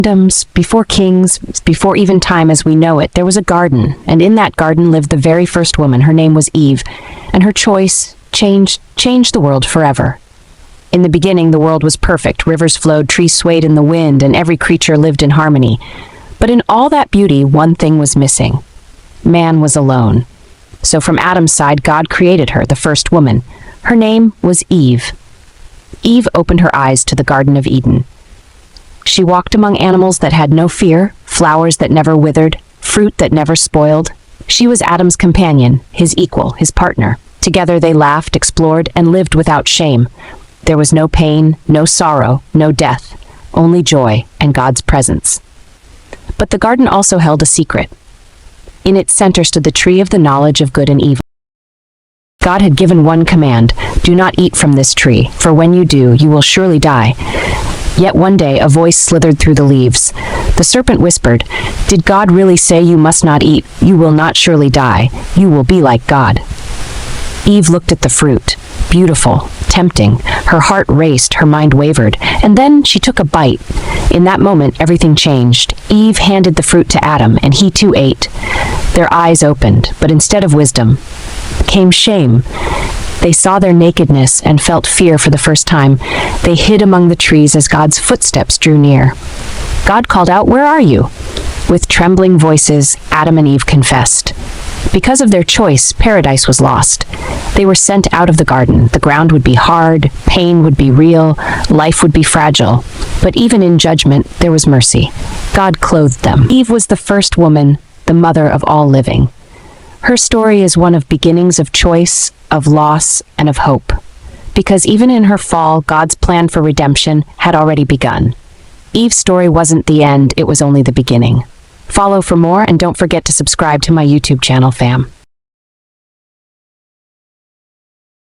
kingdoms, before kings, before even time as we know it, there was a garden, and in that garden lived the very first woman. Her name was Eve, and her choice changed the world forever. In the beginning, the world was perfect. Rivers flowed, trees swayed in the wind, and every creature lived in harmony. But in all that beauty, one thing was missing. Man was alone. So from Adam's side, God created her, the first woman. Her name was Eve. Eve opened her eyes to the Garden of Eden. She walked among animals that had no fear, flowers that never withered, fruit that never spoiled. She was Adam's companion, his equal, his partner. Together they laughed, explored, and lived without shame. There was no pain, no sorrow, no death, only joy and God's presence. But the garden also held a secret. In its center stood the tree of the knowledge of good and evil. God had given one command: do not eat from this tree, for when you do, you will surely die. Yet one day a voice slithered through the leaves. The serpent whispered, "Did God really say you must not eat? You will not surely die. You will be like God." Eve looked at the fruit. Beautiful, tempting. Her heart raced, her mind wavered, and then she took a bite. In that moment, everything changed. Eve handed the fruit to Adam, and he too ate. Their eyes opened, but instead of wisdom came shame. They saw their nakedness and felt fear for the first time. They hid among the trees as God's footsteps drew near. God called out, "Where are you?" With trembling voices, Adam and Eve confessed. Because of their choice, paradise was lost. They were sent out of the garden. The ground would be hard, pain would be real, life would be fragile. But even in judgment, there was mercy. God clothed them. Eve was the first woman, the mother of all living. Her story is one of beginnings of choice, of loss, and of hope. Because even in her fall, God's plan for redemption had already begun. Eve's story wasn't the end, it was only the beginning. Follow for more, and don't forget to subscribe to my YouTube channel, fam.